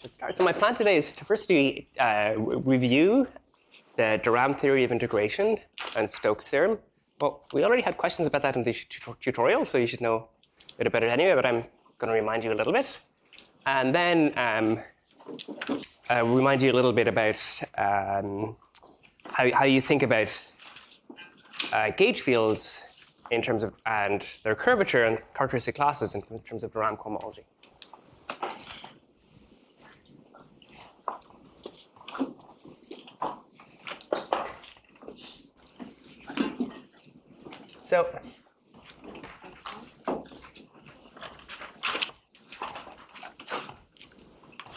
Let's start. So my plan today is to firstly review the de Rham theory of integration and Stokes theorem. Well, we already had questions about that in the tutorial, so you should know a bit about it anyway, but I'm going to remind you a little bit. And then remind you a little bit about how you think about gauge fields in terms of, and their curvature and characteristic classes in terms of de Rham cohomology. So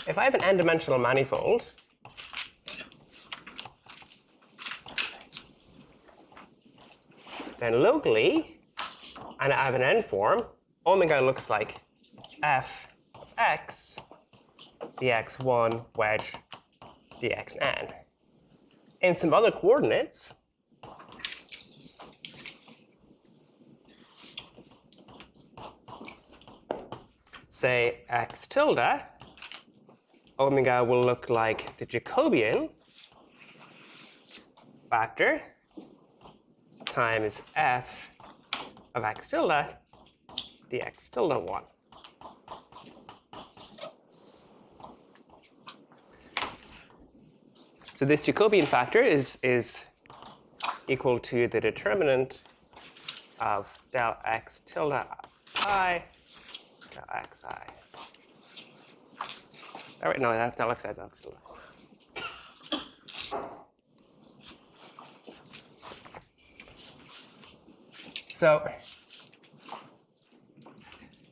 if I have an n-dimensional manifold, then locally, and I have an n-form, omega looks like f of x dx1 wedge dxn. In some other coordinates, say x tilde, omega will look like the Jacobian factor times f of x tilde dx tilde 1. So this Jacobian factor is equal to the determinant of del x tilde I del xi. All right, no, that's del xi del x tilde.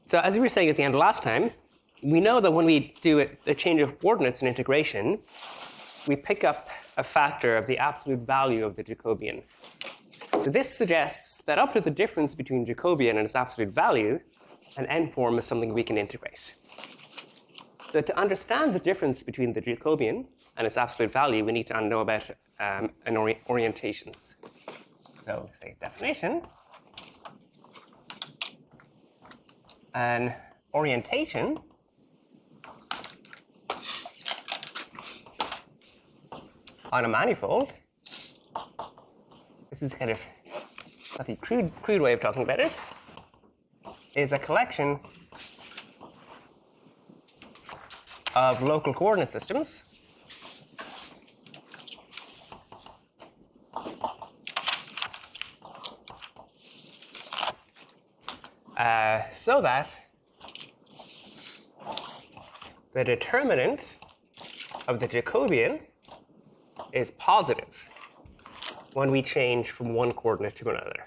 So as we were saying at the end of last time, we know that when we do a change of coordinates in integration, we pick up a factor of the absolute value of the Jacobian. So this suggests that up to the difference between Jacobian and its absolute value, an n-form is something we can integrate. So to understand the difference between the Jacobian and its absolute value, we need to know about orientations. So say definition. An orientation on a manifold, this is kind of a crude way of talking about it, is a collection of local coordinate systems so that the determinant of the Jacobian is positive when we change from one coordinate to another.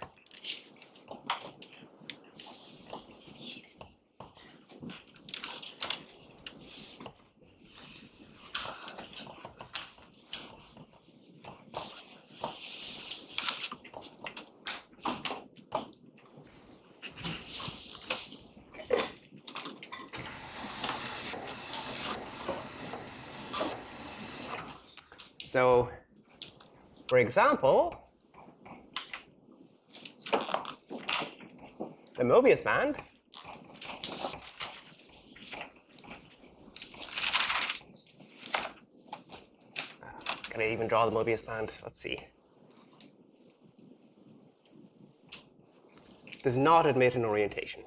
So, for example, the Mobius band can I even draw the Mobius band? Let's see. Does not admit an orientation.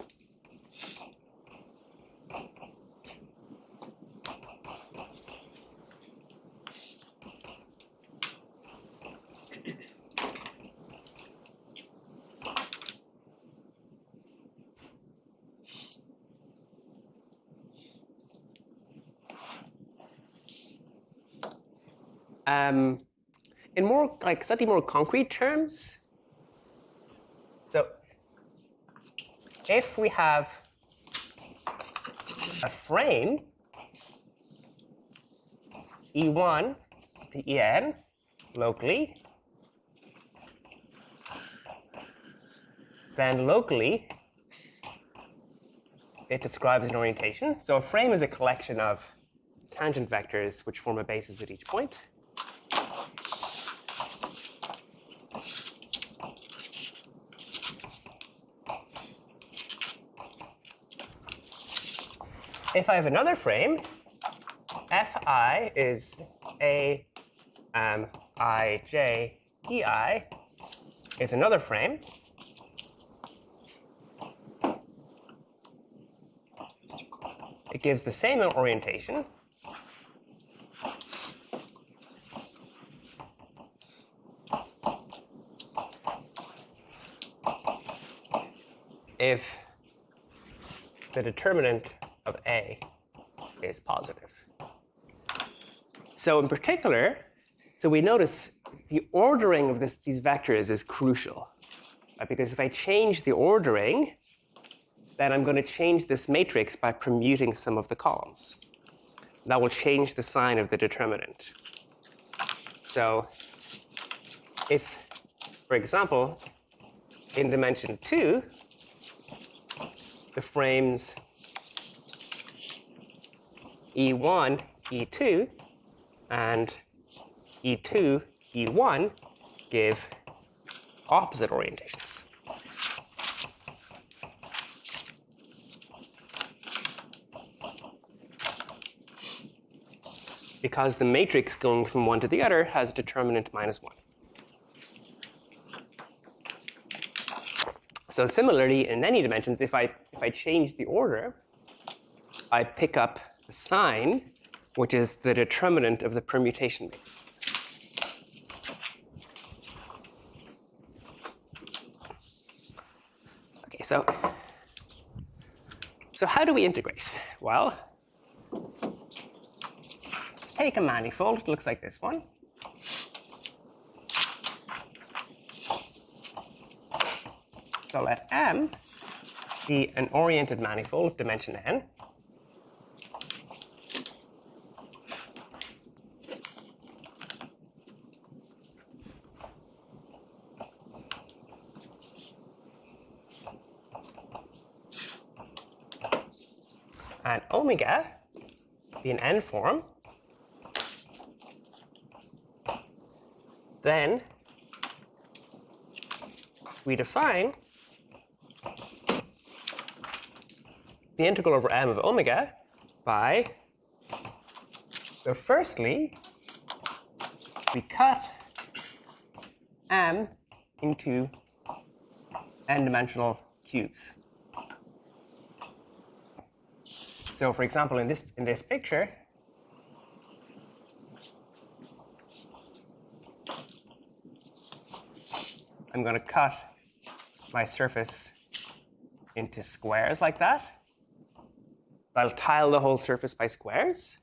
In more, like, slightly more concrete terms, so if we have a frame, E1 to En, locally, then locally it describes an orientation. So a frame is a collection of tangent vectors which form a basis at each point. If I have another frame, Fi is A I J E I is another frame. It gives the same orientation. If the determinant of A is positive. So in particular, so we notice the ordering of these vectors is crucial, right? Because if I change the ordering, then I'm going to change this matrix by permuting some of the columns. That will change the sign of the determinant. So if, for example, in dimension 2, the frames E1, E2, and E2, E1 give opposite orientations. Because the matrix going from one to the other has determinant -1. So similarly, in any dimensions, if I change the order, I pick up the sign, which is the determinant of the permutation matrix. Okay, so how do we integrate? Well, let's take a manifold. It looks like this one. So let M be an oriented manifold of dimension n. And omega be an n form. Then we define the integral over m of omega by, so firstly, we cut m into n-dimensional cubes. So for example, in this picture, I'm going to cut my surface into squares like that. I'll tile the whole surface by squares.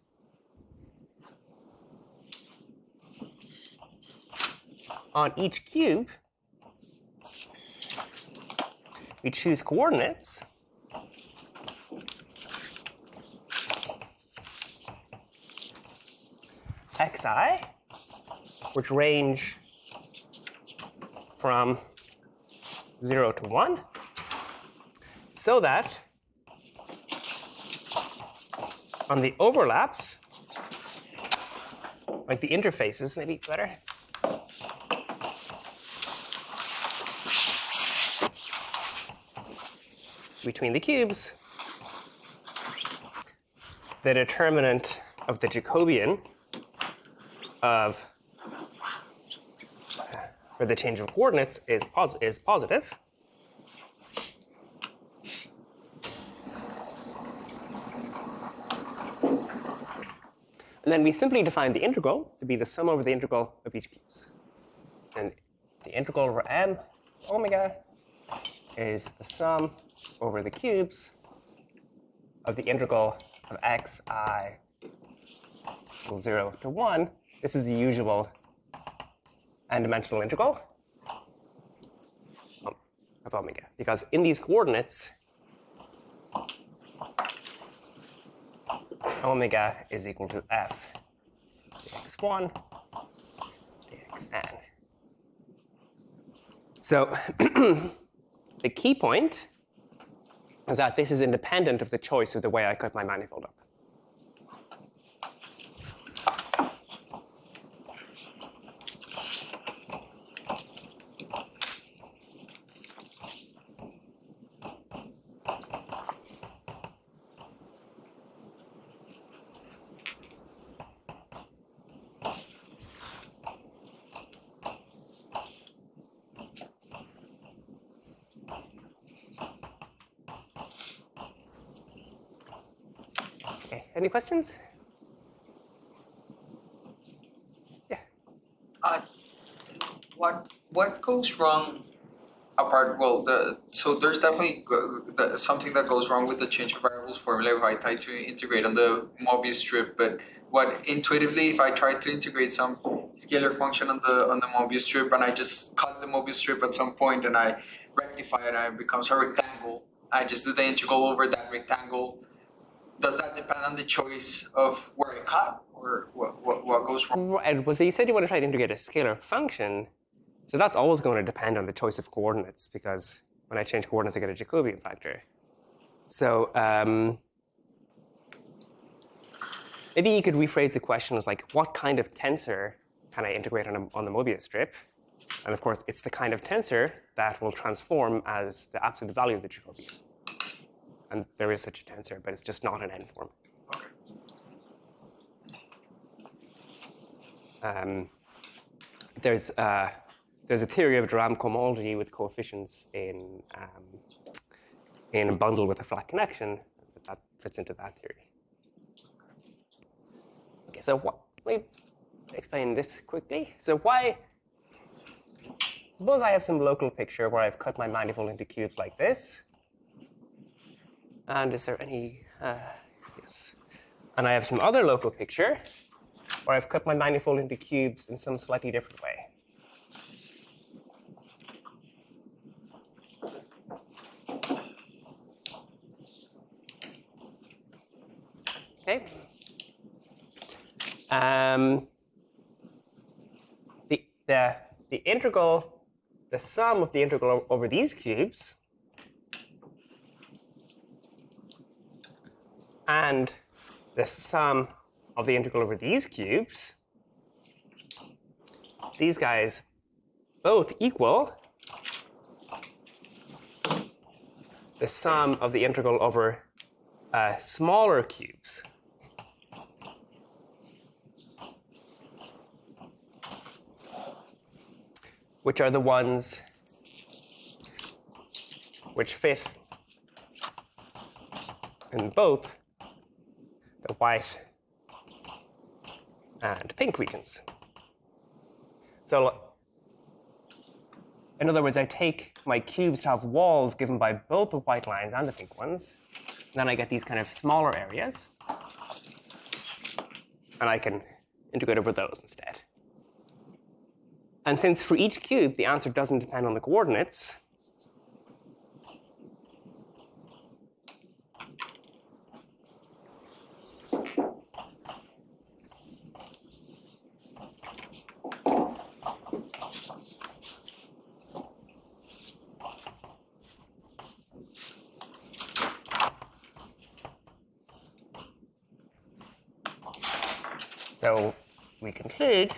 On each cube, we choose coordinates xi, which range from 0 to 1, so that on the overlaps, like the interfaces, maybe better, between the cubes, the determinant of the Jacobian for the change of coordinates is positive. And then we simply define the integral to be the sum over the integral of each cubes. And the integral over m omega is the sum over the cubes of the integral of xi equals 0 to 1. This is the usual n-dimensional integral of omega, because in these coordinates, omega is equal to f dx1 dxn. So the key point is that this is independent of the choice of the way I cut my manifold up. Okay, any questions? Yeah. What goes wrong apart? Well, so there's definitely something that goes wrong with the change of variables formula if I try to integrate on the Mobius strip. But what intuitively, if I try to integrate some scalar function on the Mobius strip and I just cut the Mobius strip at some point and I rectify it and it becomes a rectangle, I just do the integral over that rectangle. Does that depend on the choice of where I cut, or what goes wrong? Right. Well, so you said you want to try to integrate a scalar function. So that's always going to depend on the choice of coordinates, because when I change coordinates, I get a Jacobian factor. So maybe you could rephrase the question as like, what kind of tensor can I integrate on the Mobius strip? And of course, it's the kind of tensor that will transform as the absolute value of the Jacobian. And there is such a tensor, but it's just not an n form. Okay. There's a theory of Durham cohomology with coefficients in a bundle with a flat connection that fits into that theory. Okay, so let me explain this quickly. So suppose I have some local picture where I've cut my manifold into cubes like this. And is there any, yes. And I have some other local picture where I've cut my manifold into cubes in some slightly different way. Okay. The integral, the sum of the integral over these cubes and the sum of the integral over these cubes, these guys both equal the sum of the integral over smaller cubes. Which are the ones which fit in both the white and pink regions. So in other words, I take my cubes to have walls given by both the white lines and the pink ones. And then I get these kind of smaller areas. And I can integrate over those instead. And since for each cube, the answer doesn't depend on the coordinates, so we conclude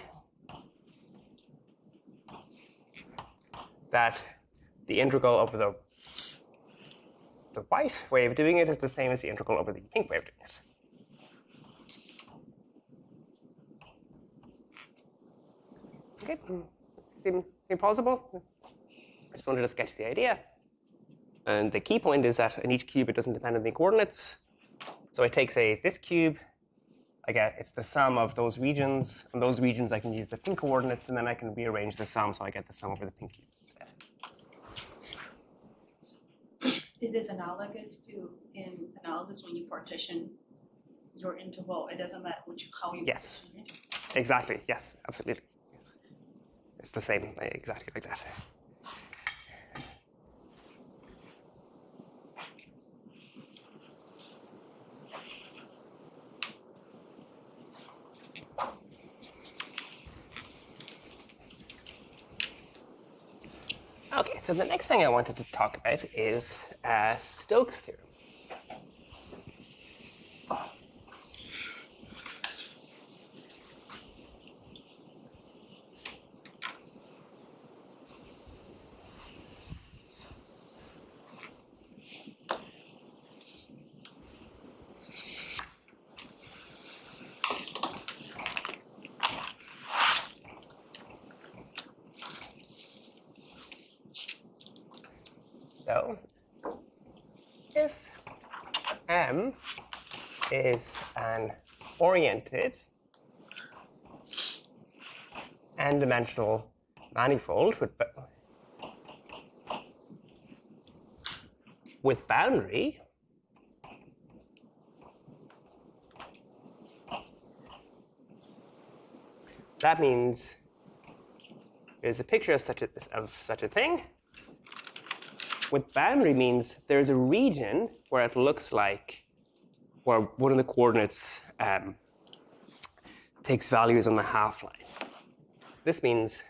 that the integral over the white way of doing it is the same as the integral over the pink way of doing it. Okay, seem plausible? I just wanted to sketch the idea. And the key point is that in each cube, it doesn't depend on the coordinates. So I take, say, this cube. I get it's the sum of those regions. And those regions, I can use the pink coordinates, and then I can rearrange the sum, so I get the sum over the pink cubes instead. Is this analogous to in analysis when you partition your interval? It doesn't matter how you Yes, partition it. exactly. Yes, absolutely. Yes. It's the same, exactly like that. Okay, so the next thing I wanted to talk about is Stokes' theorem. So if M is an oriented n-dimensional manifold with boundary that means there's a picture of such a thing. With boundary means there's a region where it looks like where one of the coordinates takes values on the half-line. This means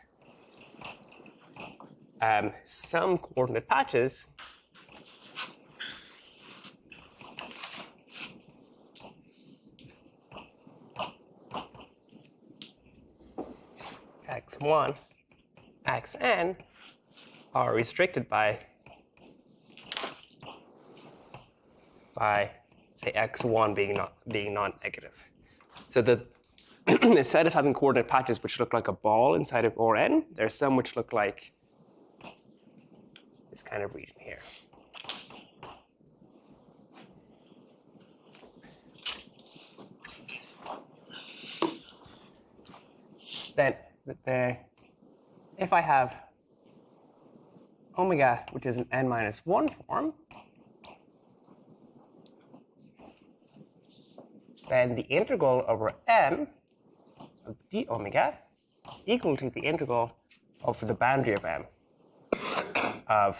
some coordinate patches x1, xn are restricted by say x1 being non-negative. So instead of having coordinate patches which look like a ball inside of Rn, there's some which look like this kind of region here. Then if I have omega, which is an n-1 form, then the integral over m of d omega is equal to the integral over the boundary of m of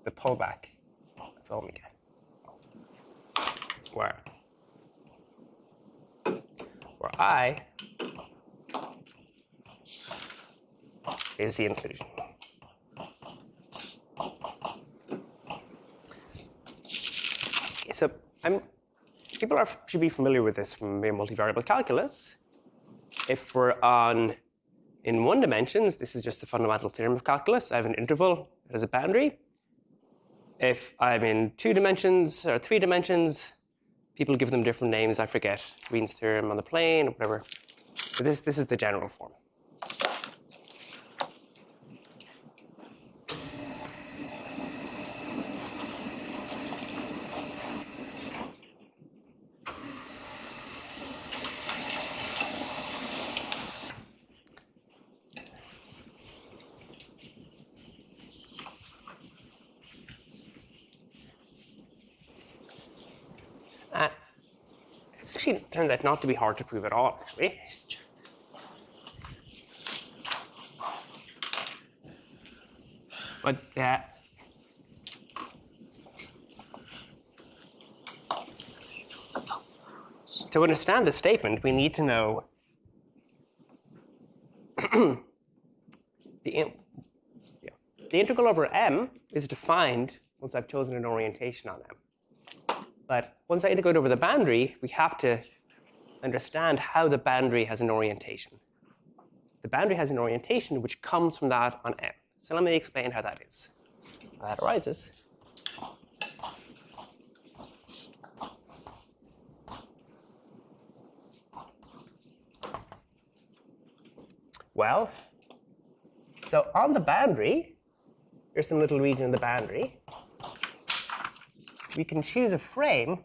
the pullback of omega, where I is the inclusion. So people should be familiar with this from multivariable calculus. If we're in 1 dimensions, this is just the fundamental theorem of calculus. I have an interval that has a boundary. If I'm in 2 dimensions or 3 dimensions, people give them different names. I forget, Wien's theorem on the plane or whatever. But this is the general form. It actually turned out not to be hard to prove at all, actually. But to understand the statement, we need to know the integral over m is defined once I've chosen an orientation on m. But once I integrate over the boundary, we have to understand how the boundary has an orientation. The boundary has an orientation which comes from that on m. So let me explain how that is. How that arises. Well, so on the boundary, there's some little region in the boundary. We can choose a frame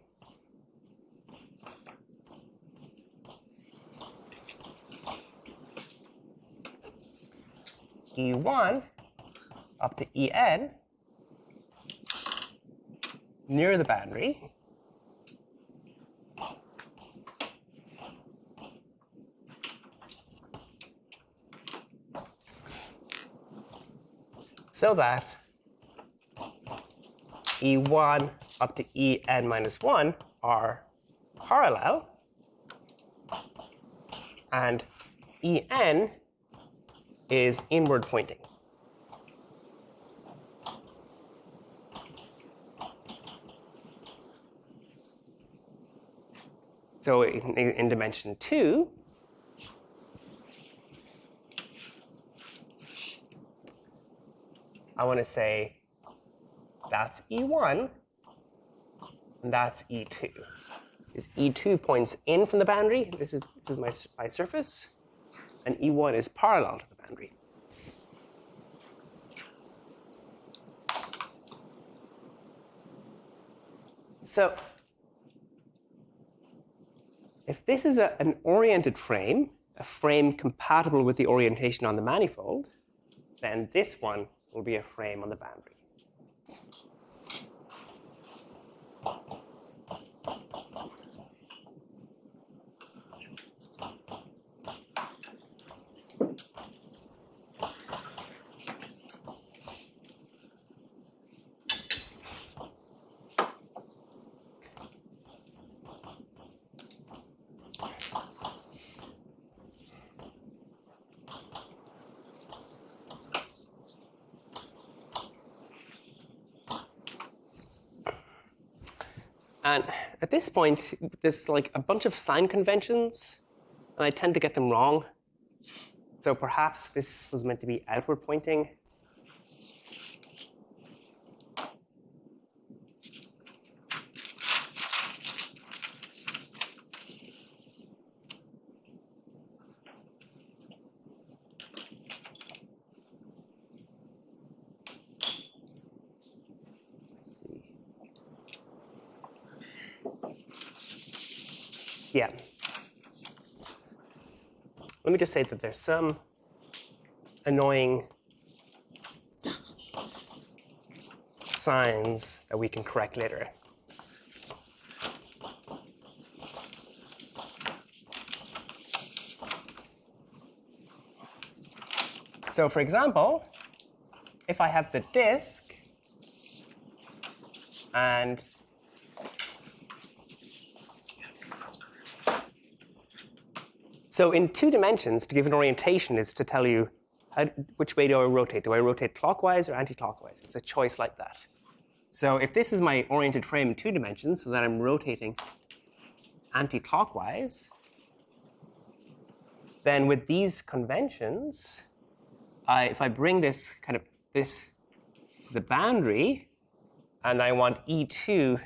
E1 up to En near the boundary. So that E1 up to En minus 1 are parallel, and En is inward pointing. So in dimension 2, I want to say that's E1 and that's E2. This E2 points in from the boundary. This is my surface, and E1 is parallel to the boundary. So if this is an oriented frame, a frame compatible with the orientation on the manifold, then this one will be a frame on the boundary. And at this point, there's like a bunch of sign conventions, and I tend to get them wrong. So perhaps this was meant to be outward pointing. Yeah. Let me just say that there's some annoying signs that we can correct later. So for example, if I have the disk and so in 2 dimensions, to give an orientation is to tell you which way do I rotate. Do I rotate clockwise or anti-clockwise? It's a choice like that. So if this is my oriented frame in 2 dimensions, so that I'm rotating anti-clockwise, then with these conventions, if I bring this to the boundary, and I want E2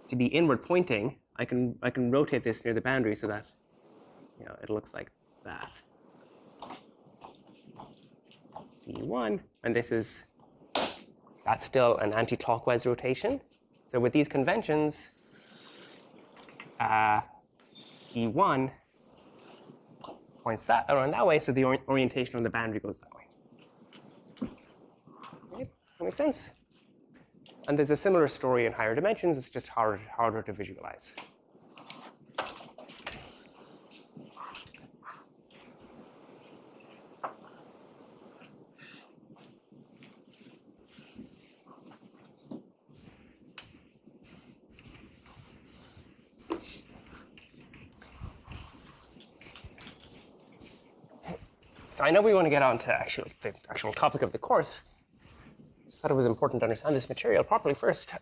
to be inward pointing, I can rotate this near the boundary so that it looks like that. E1, and that's still an anti-clockwise rotation. So with these conventions, E1 points around that way, so the orientation on the boundary goes that way. Right? That makes sense? And there's a similar story in higher dimensions. It's just harder to visualize. So I know we want to get on to the actual topic of the course. Just thought it was important to understand this material properly first.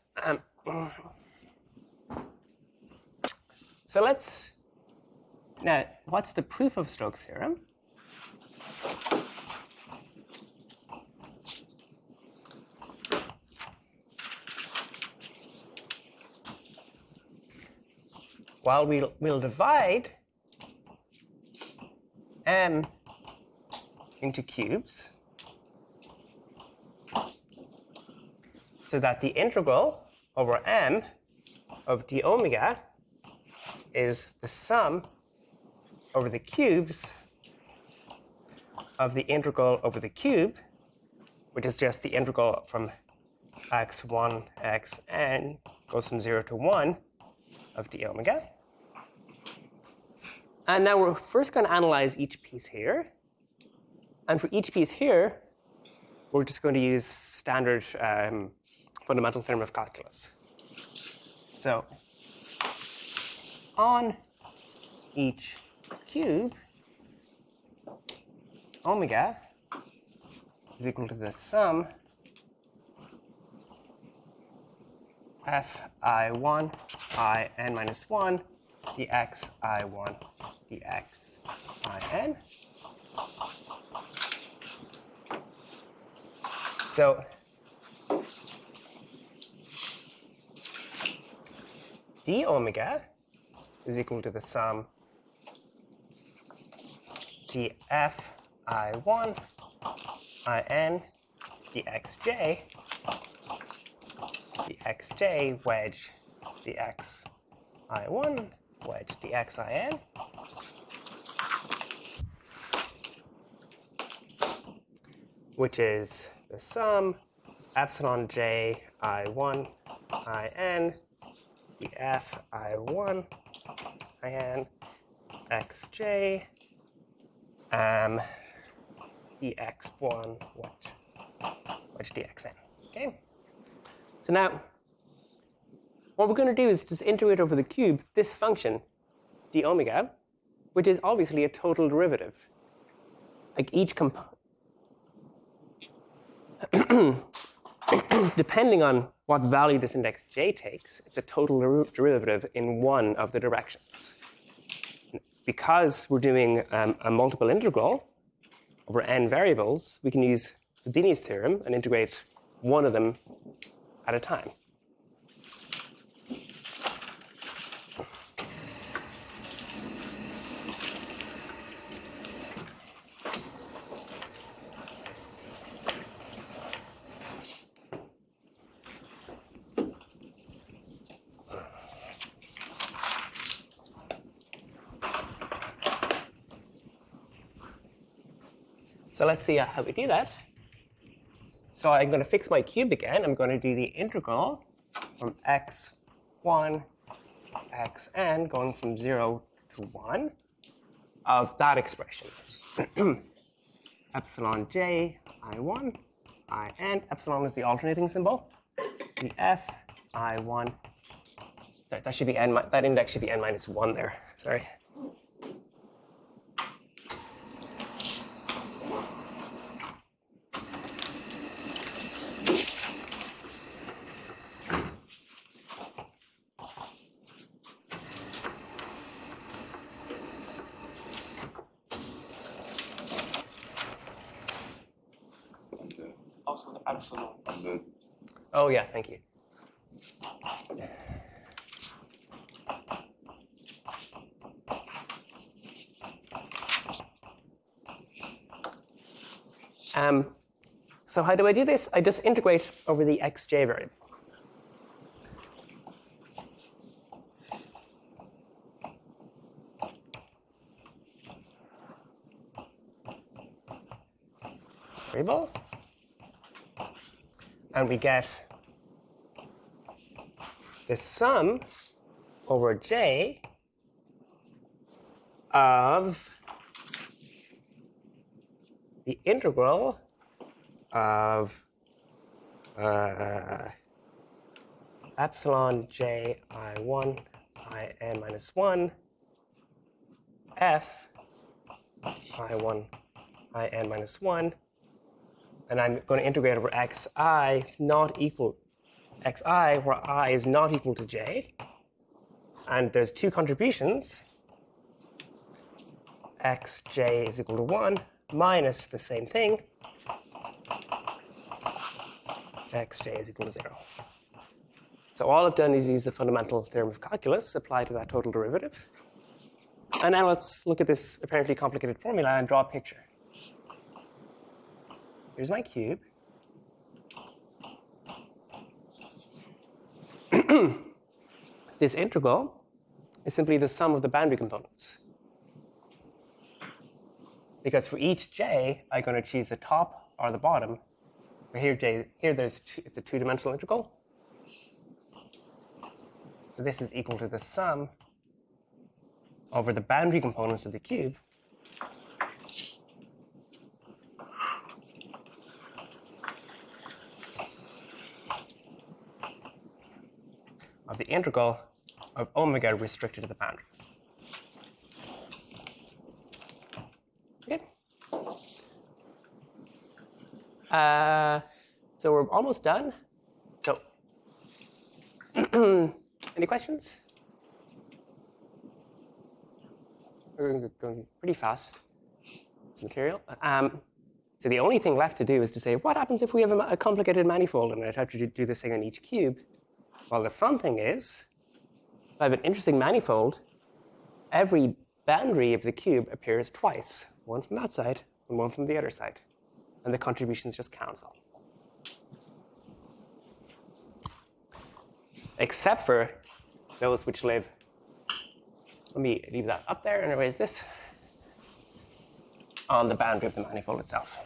So now, what's the proof of Stokes' theorem? Well, we'll divide m into cubes so that the integral over m of d omega is the sum over the cubes of the integral over the cube, which is just the integral from x1, xn goes from 0 to 1 of d omega. And now we're first going to analyze each piece here. And for each piece here, we're just going to use standard fundamental theorem of calculus. So on each cube, omega is equal to the sum fi1 I n minus 1 dx I1 dx In. So d omega is equal to the sum df I1 In dxj wedge dx I1 wedge dxin. Which is the sum epsilon j I1 in df I1 in xj dx1 wedge dxn. Okay? So now, what we're going to do is just integrate over the cube this function, d omega, which is obviously a total derivative. Like each component, depending on what value this index j takes, it's a total derivative in one of the directions. Because we're doing a multiple integral over n variables, we can use the Bini's theorem and integrate one of them at a time. So let's see how we do that. So I'm going to fix my cube again. I'm going to do the integral from x1, xn, going from 0 to 1, of that expression. Epsilon j I1, in. Epsilon is the alternating symbol. The f I1. Sorry, that should be n. That index should be n minus 1 there. Sorry. Also the epsilon on the Oh, yeah, thank you. So how do I do this? I just integrate over the xj variable. And we get the sum over j of the integral of epsilon j I1 in minus 1 f I1 in minus 1. And I'm going to integrate over xi is not equal xi, where I is not equal to j. And there's two contributions. xj is equal to 1 minus the same thing. xj is equal to 0. So all I've done is use the fundamental theorem of calculus applied to that total derivative. And now let's look at this apparently complicated formula and draw a picture. Here's my cube. This integral is simply the sum of the boundary components. Because for each j, I'm going to choose the top or the bottom. So here, it's a two-dimensional integral. So this is equal to the sum over the boundary components of the cube of the integral of omega restricted to the boundary. Okay. So we're almost done. So, any questions? We're going pretty fast. It's material. So the only thing left to do is to say, what happens if we have a complicated manifold and I'd have to do this thing on each cube? Well, the fun thing is, if I have an interesting manifold, every boundary of the cube appears twice, one from that side and one from the other side. And the contributions just cancel. Except for those which live Let me leave that up there and erase this on the boundary of the manifold itself.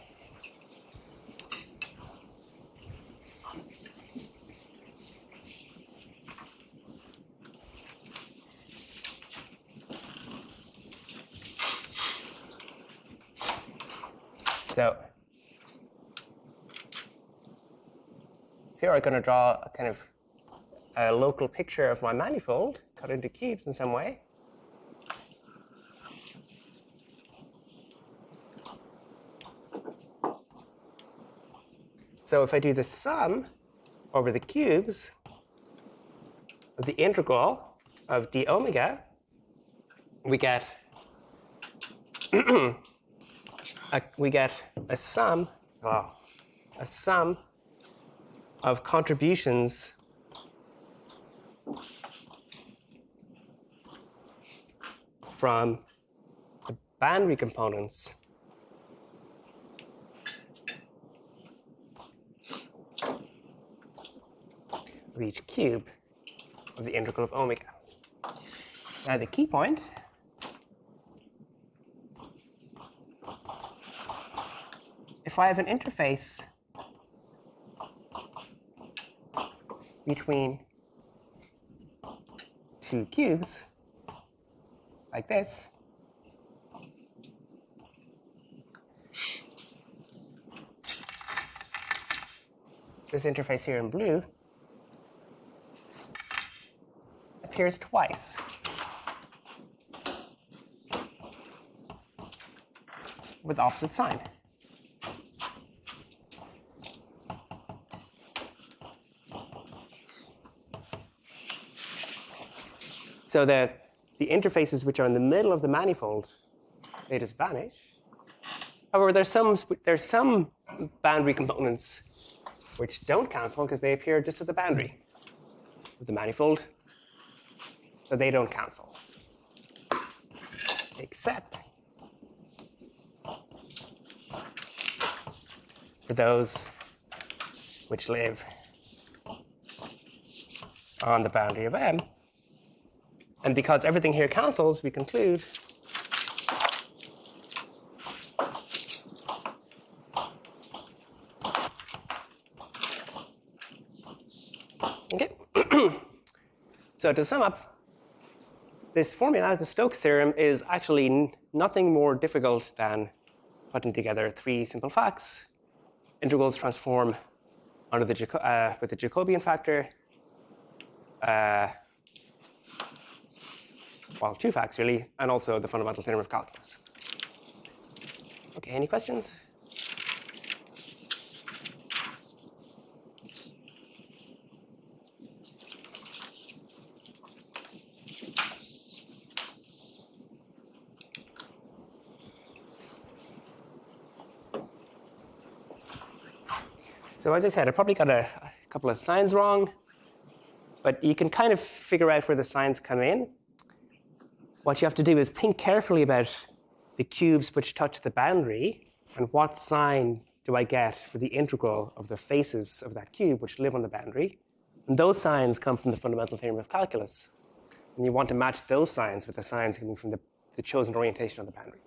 So here I'm going to draw a kind of a local picture of my manifold, cut into cubes in some way. So if I do the sum over the cubes of the integral of d omega, we get a sum of contributions from the boundary components of each cube of the integral of omega. Now the key point if I have an interface between two cubes like this, this interface here in blue appears twice. With opposite sign. So the interfaces which are in the middle of the manifold, they just vanish. However, there's some boundary components which don't cancel because they appear just at the boundary of the manifold, so they don't cancel. Except for those which live on the boundary of M. And because everything here cancels, we conclude okay. So to sum up, this formula, the Stokes theorem, is actually nothing more difficult than putting together three simple facts. Integrals transform under the with the Jacobian factor. Well, two facts, really, and also the fundamental theorem of calculus. OK, any questions? So as I said, I probably got a couple of signs wrong, but you can kind of figure out where the signs come in. What you have to do is think carefully about the cubes which touch the boundary and what sign do I get for the integral of the faces of that cube which live on the boundary. And those signs come from the fundamental theorem of calculus. And you want to match those signs with the signs coming from the chosen orientation of the boundary.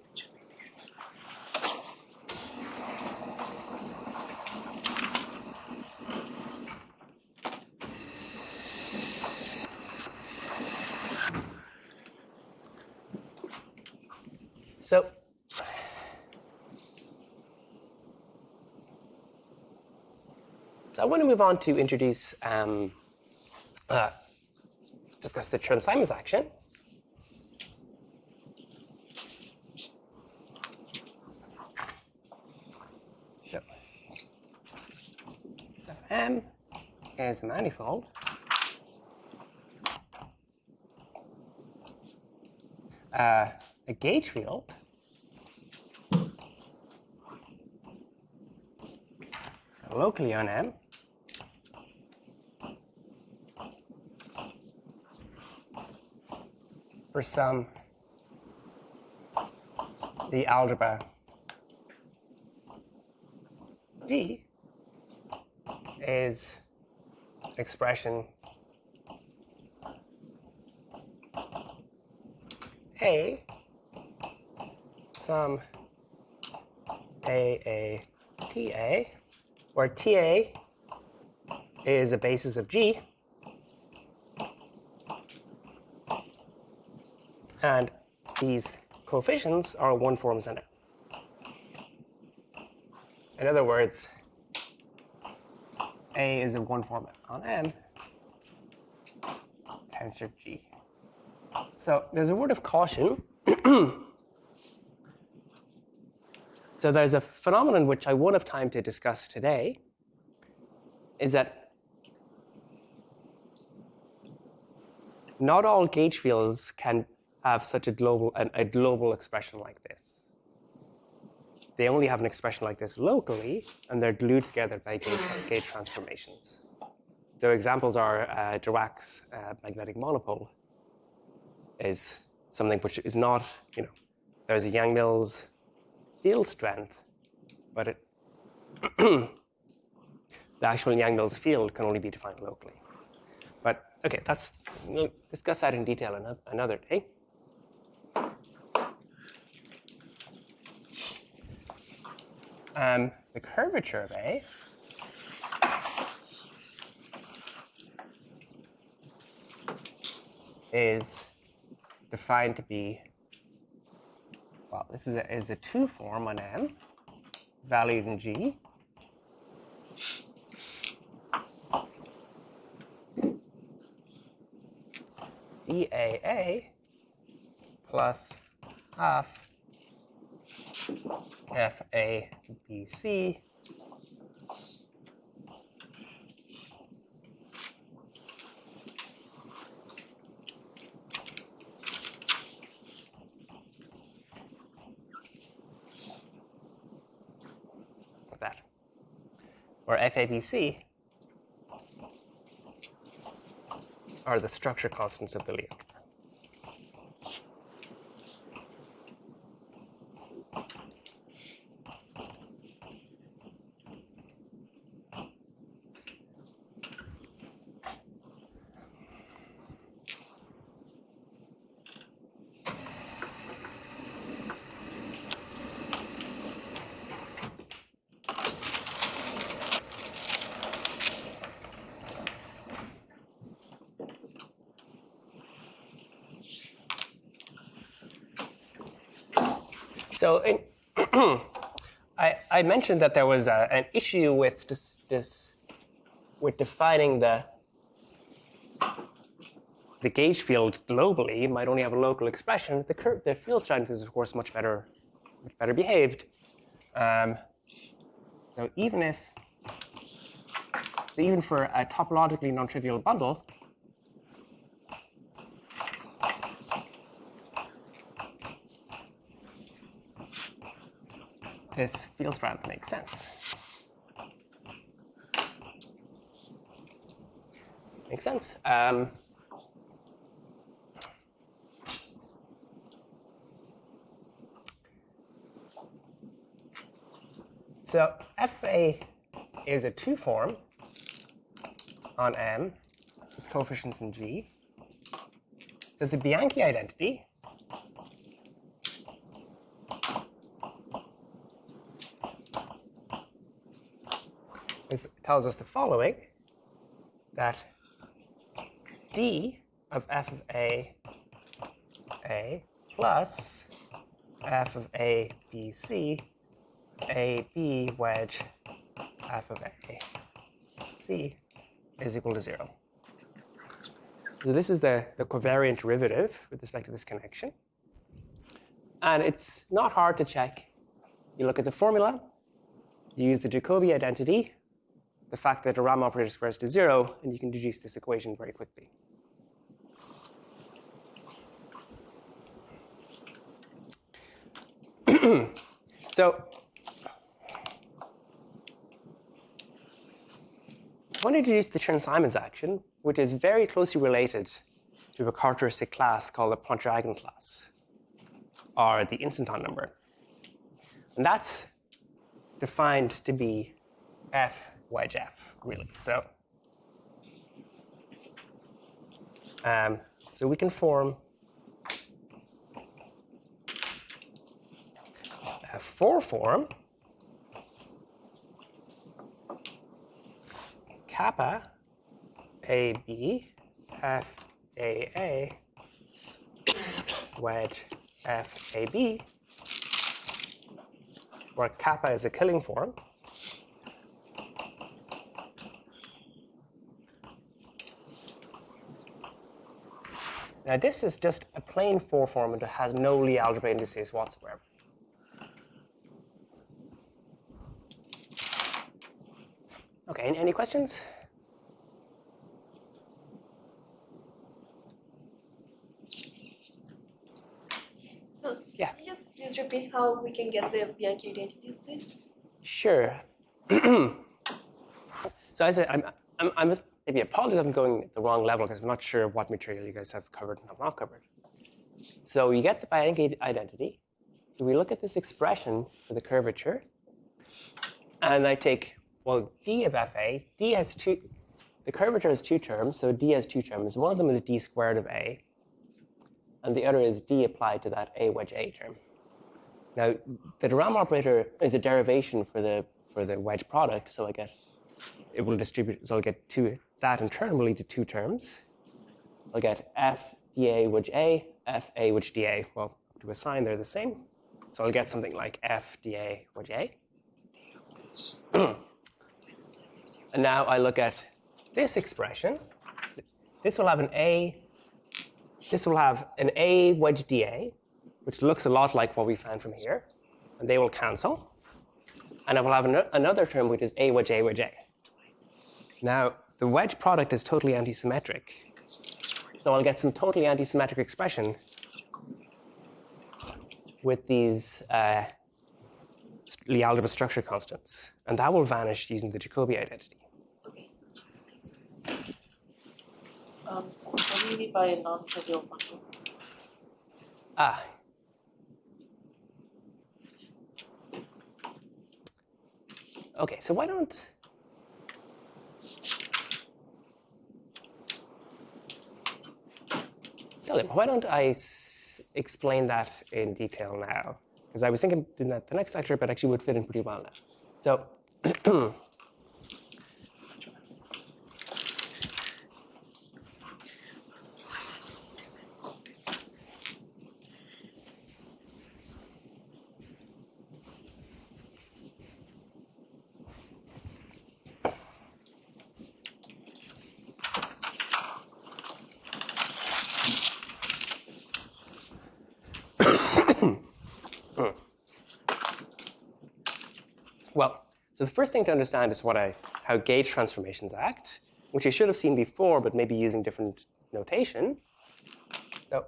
So I want to move on to introduce, discuss the Chern-Simons action. So M is a manifold. A gauge field locally on M for some the algebra B is an expression A sum AA TA, where TA is a basis of G, and these coefficients are one forms on M. In other words, A is a one form on M, tensor G. So there's a word of caution. So there's a phenomenon which I won't have time to discuss today, is that not all gauge fields can have such a global expression like this. They only have an expression like this locally, and they're glued together by gauge transformations. So examples are Dirac's magnetic monopole is something which is not, there's a Yang-Mills field strength, but the actual Yang-Mills field can only be defined locally. But okay, we'll discuss that in detail another day. The curvature of A is defined to be, well, this is a two form on M, valued in G. DAA plus half FABC like that, where FABC are the structure constants of the Lie algebra. So I mentioned that there was an issue with with defining the gauge field globally. It might only have a local expression. The field strength is, of course, much better behaved. So even for a topologically non-trivial bundle, this field strength makes sense. Makes sense. So FA is a two form on M with coefficients in G. So the Bianchi identity tells us the following, that D of f of A plus f of A, B, C, A, B wedge f of A, C is equal to 0. So this is the covariant derivative with respect to this connection. And it's not hard to check. You look at the formula, you use the Jacobi identity, the fact that a Ram operator squares to 0, and you can deduce this equation very quickly. So I want to introduce the Chern-Simons action, which is very closely related to a characteristic class called the Pontryagin class, or the instanton number. And that's defined to be f wedge f, really. So we can form F4 form, kappa AB FAA wedge FAB, where kappa is a killing form. Now this is just a plain 4 form and it has no Lie algebra indices whatsoever. Okay, any questions? Yeah. Can you just please repeat how we can get the Bianchi identities, please? Sure. So I said, I'm maybe apologize if I'm going at the wrong level because I'm not sure what material you guys have covered and have not covered. So you get the Bianchi identity. We look at this expression for the curvature, and I take, well, d of FA. D has two. The curvature has 2 terms, so d has 2 terms. One of them is d squared of a, and the other is d applied to that a wedge a term. Now, the de Rham operator is a derivation for the wedge product, so I get it will distribute. So I'll get that in turn will lead to 2 terms. I'll get f dA wedge a, f a wedge dA. Well, to assign they're the same, so I'll get something like f dA wedge a. And now I look at this expression. This will have an a. This will have an a wedge dA, which looks a lot like what we found from here, and they will cancel. And I will have another term which is a wedge a wedge a. Now, the wedge product is totally antisymmetric, so I'll get some totally antisymmetric expression with these Lie algebra structure constants, and that will vanish using the Jacobi identity. Okay. What do you mean by a non-trivial function? Okay, so why don't I explain that in detail now? Because I was thinking of doing that the next lecture, but actually would fit in pretty well now. So well, so the first thing to understand is how gauge transformations act, which you should have seen before, but maybe using different notation. So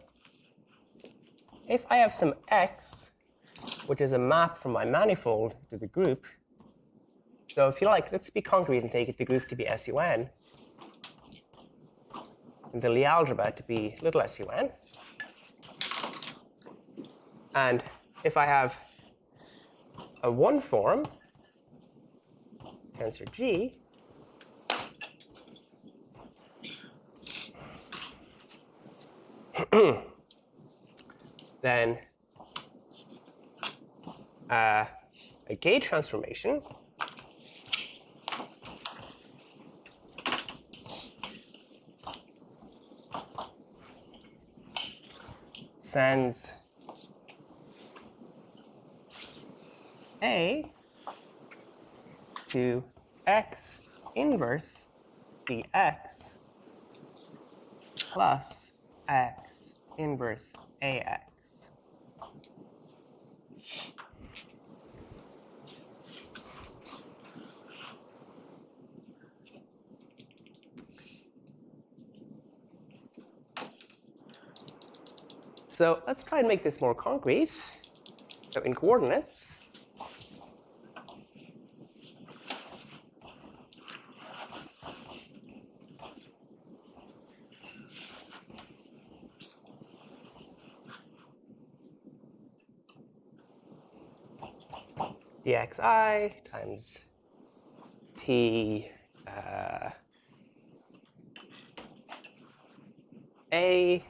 if I have some x, which is a map from my manifold to the group, so if you like, let's be concrete and take the group to be SUN, and the Lie algebra to be little SUN. And if I have a 1 form, tensor G, then a gauge transformation sends A to x inverse bx plus x inverse ax. So let's try and make this more concrete. So in coordinates, dxi times t a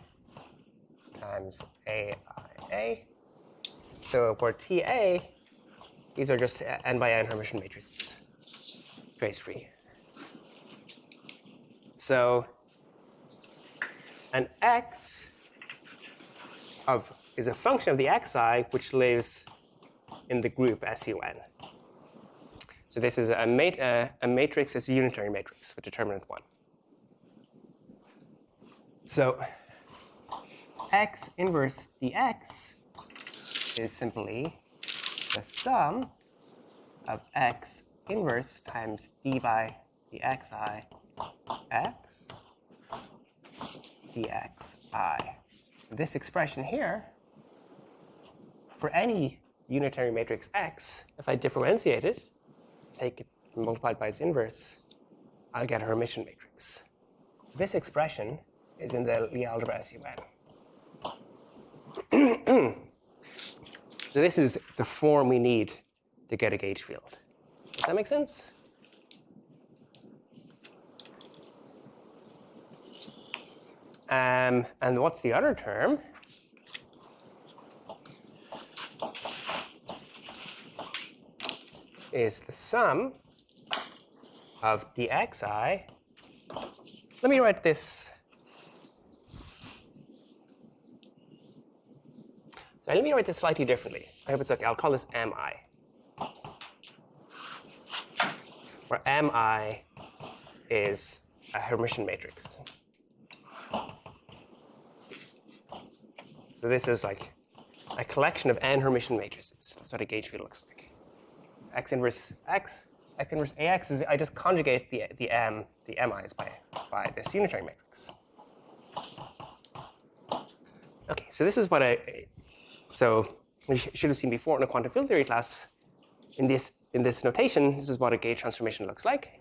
times aia. So for TA, These are just n by n Hermitian matrices, trace-free. So an x is a function of the xi which lives in the group SUN. So this is a matrix, it's a unitary matrix with determinant 1. So x inverse dx is simply the sum of x inverse times d by dxi x dxi. This expression here, for any unitary matrix x, if I differentiate it, take it multiplied by its inverse, I'll get a Hermitian matrix. This expression is in the Lie algebra SUN. So this is the form we need to get a gauge field. Does that make sense? And what's the other term? Is the sum of dxi. Let me write this. So let me write this slightly differently. I hope it's okay. I'll call this mi. Where mi is a Hermitian matrix. So this is like a collection of n Hermitian matrices. That's what a gauge field looks like. X inverse ax is, I just conjugate the mi's by this unitary matrix. Okay, so this is what so we should have seen before in a quantum field theory class. In this notation, this is what a gauge transformation looks like.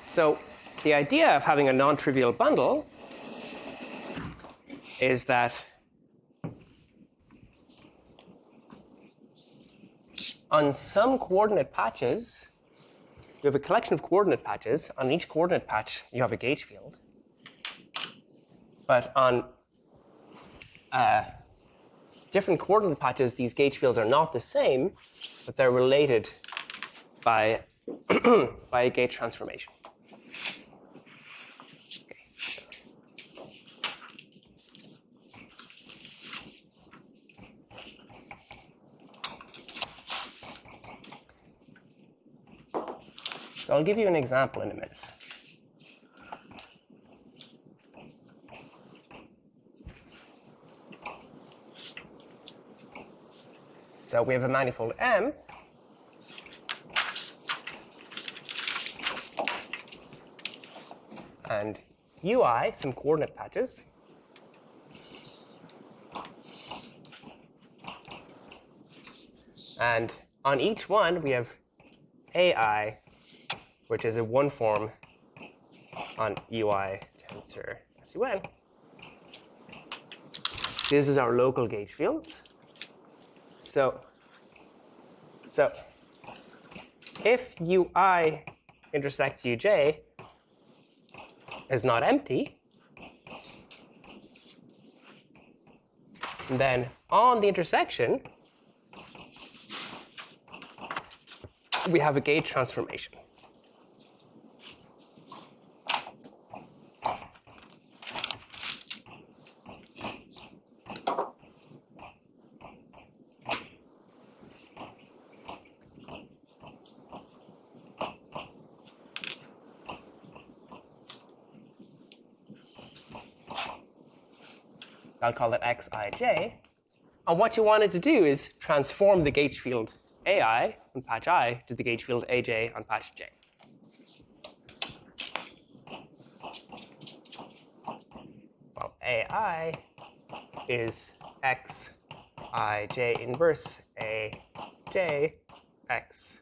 So the idea of having a non-trivial bundle is that on some coordinate patches, you have a collection of coordinate patches. On each coordinate patch, you have a gauge field. But on different coordinate patches, these gauge fields are not the same, but they're related by, by a gauge transformation. So I'll give you an example in a minute. So we have a manifold M. And UI, some coordinate patches. And on each one, we have AI, which is a one form on UI tensor SUN. This is our local gauge fields. So if UI intersect UJ is not empty, then on the intersection, we have a gauge transformation. I'll call it Xij. And what you wanted to do is transform the gauge field AI on patch I to the gauge field AJ on patch J. Well, AI is Xij inverse AJ Xij.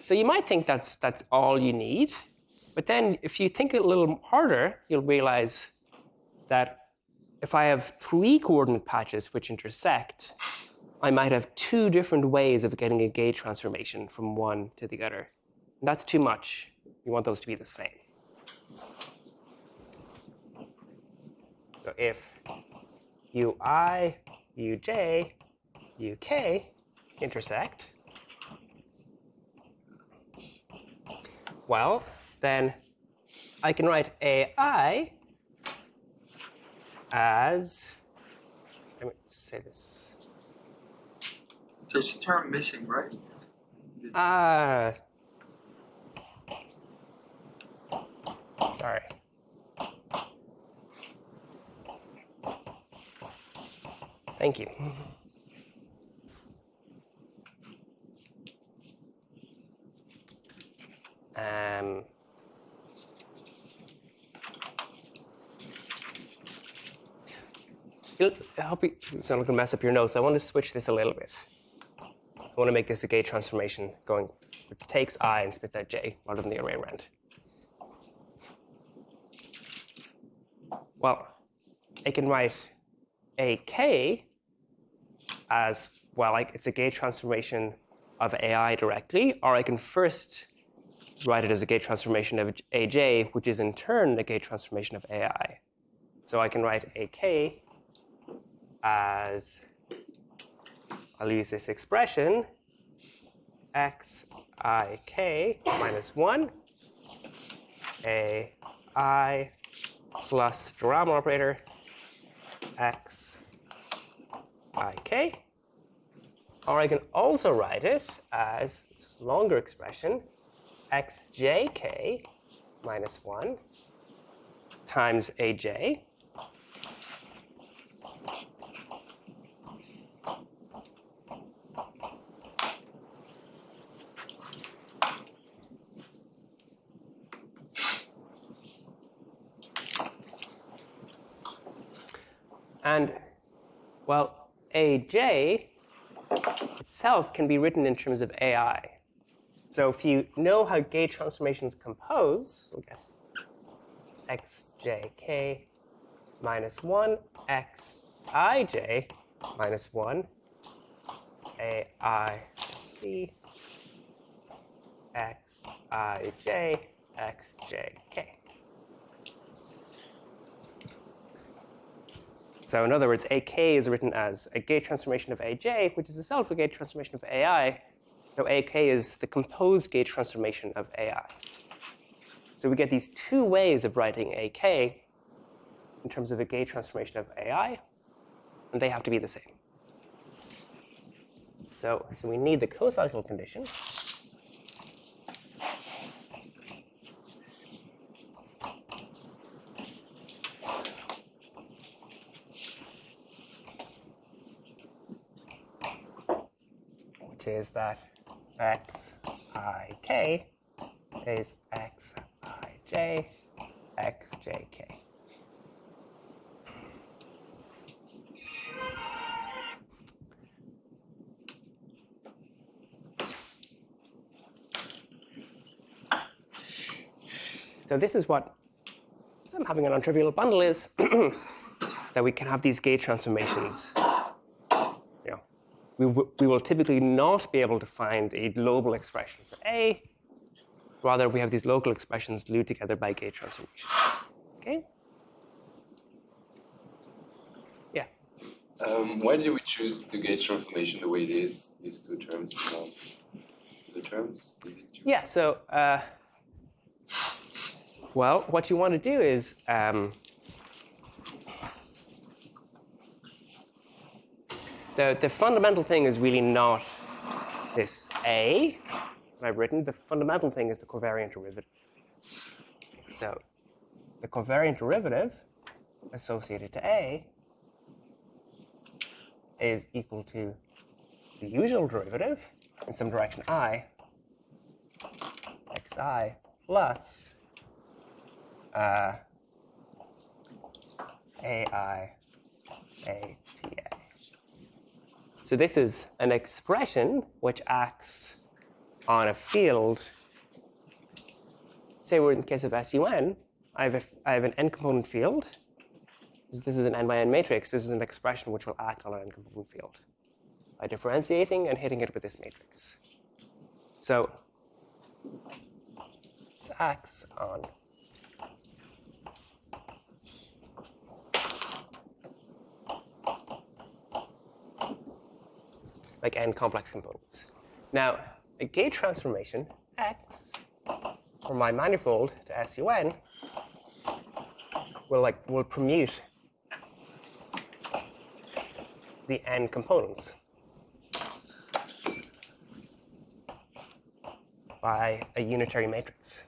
So you might think that's all you need, but then if you think a little harder, you'll realize that if I have 3 coordinate patches which intersect, I might have 2 different ways of getting a gauge transformation from one to the other. And that's too much. You want those to be the same. So if ui, uj, uk intersect, well, then I can write ai as, let me say this. There's a term missing, right? Sorry. Thank you. I hope it's not going to mess up your notes. I want to switch this a little bit. I want to make this a gauge transformation going, which takes I and spits out j rather than the other way around. Well, I can write AK as, well, it's a gauge transformation of AI directly, or I can first write it as a gauge transformation of AJ, which is in turn a gauge transformation of AI. So I can write AK as, I'll use this expression, xik minus 1, AI plus Durham operator, xik. Or I can also write it as, it's a longer expression, xjk minus 1 times aj. And, well, aj itself can be written in terms of AI. So if you know how gauge transformations compose, we'll get xjk minus 1, xij minus 1, aic, xij, xjk. So in other words, AK is written as a gauge transformation of AJ, which is itself a gauge transformation of AI. So AK is the composed gauge transformation of AI. So we get these 2 ways of writing AK in terms of a gauge transformation of AI, and they have to be the same. So we need the cocycle condition. Is that xik is xij, xjk. So this is what some having a non-trivial bundle is, that we can have these gauge transformations. We will typically not be able to find a global expression for A. Rather, we have these local expressions glued together by gauge transformation. Okay? Yeah? Why did we choose the gauge transformation the way it is, these 2 terms? The terms? Is it yeah, so, well, what you want to do is, the fundamental thing is really not this A that I've written. The fundamental thing is the covariant derivative. So the covariant derivative associated to A is equal to the usual derivative in some direction I, xi plus ai ata. So this is an expression which acts on a field. Say we're in the case of SUN, I have an n-component field this is an n by n matrix, this is an expression which will act on an n-component field by differentiating and hitting it with this matrix. So this acts on like n complex components. Now, a gauge transformation x for my manifold to SUN will permute the n components by a unitary matrix.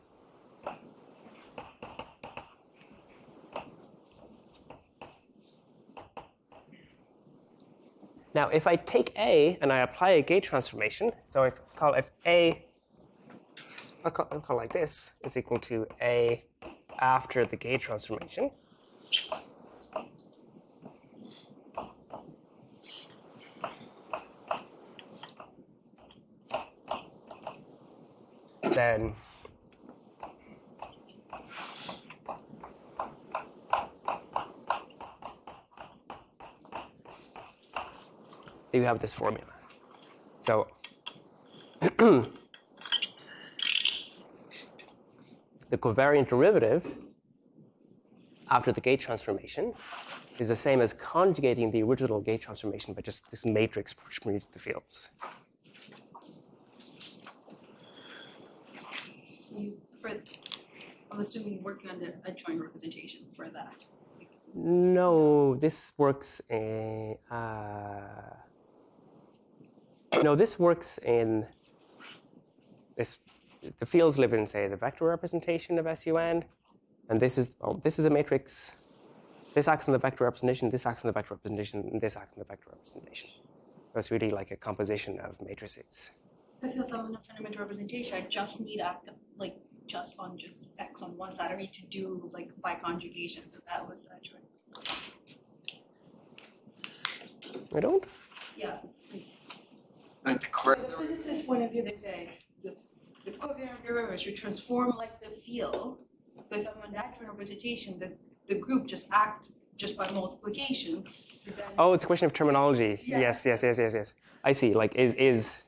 Now, if I take A and I apply a gauge transformation, so if A, I'll call like this, is equal to A after the gauge transformation, then you have this formula. So the covariant derivative after the gauge transformation is the same as conjugating the original gauge transformation by just this matrix which permutes the fields. I'm assuming you're working on a joint representation for that. No, this works in this works in this. The fields live in, say, the vector representation of SUN, and this is a matrix. This acts on the vector representation. This acts on the vector representation, and this acts on the vector representation. So it's really like a composition of matrices. I feel if I'm in a fundamental representation, I just need just X on one side. I need to do like by conjugation. So that was that choice. I don't. Yeah. And the From correct the physicist point of view, they say the covariant derivative should transform like the field. But if I'm on that joint representation, the group just act just by multiplication. So then Oh, it's a question of terminology. Yeah. Yes. I see. Like is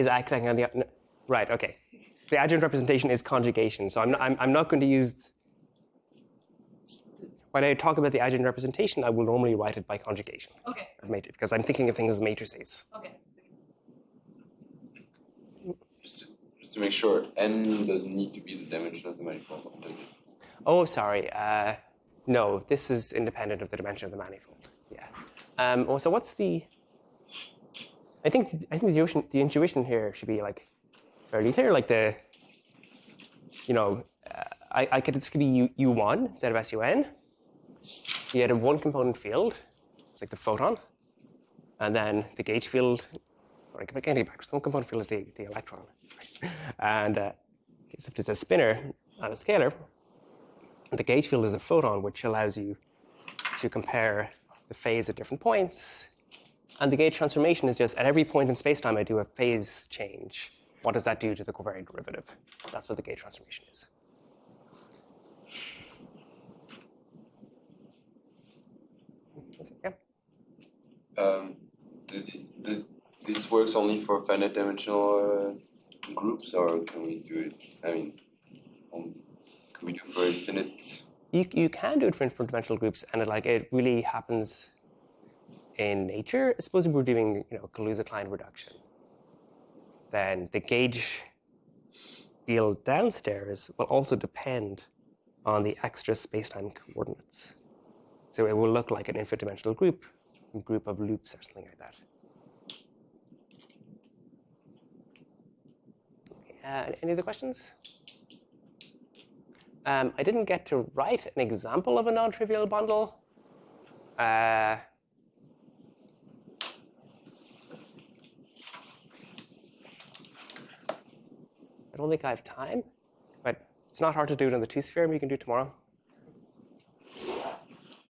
acting on the no, right? Okay. The adjoint representation is conjugation, so I'm not going to use. When I talk about the adjoint representation, I will normally write it by conjugation. Okay. Because I'm thinking of things as matrices. Okay. Just to make sure, n doesn't need to be the dimension of the manifold, does it? Oh, sorry. No, this is independent of the dimension of the manifold. Yeah. So what's the? I think the intuition here should be like fairly clear. Like this could be U1 instead of SUN. You had a one component field. It's like the photon, and then the gauge field. Sorry, I can't get back. The one component field is the electron, and if it's a spinner and a scalar. The gauge field is a photon, which allows you to compare the phase at different points. And the gauge transformation is just at every point in spacetime I do a phase change. What does that do to the covariant derivative? That's what the gauge transformation is. Yeah. Does this works only for finite dimensional groups, or can we do it? I mean, can we do for infinite? You can do it for infinite dimensional groups, and it really happens in nature. Suppose we're doing Kaluza-Klein reduction, then the gauge field downstairs will also depend on the extra spacetime coordinates. So it will look like an infinite dimensional group, a group of loops or something like that. Any other questions? I didn't get to write an example of a non-trivial bundle. I don't think I have time, but it's not hard to do it on the two-sphere. We can do it tomorrow.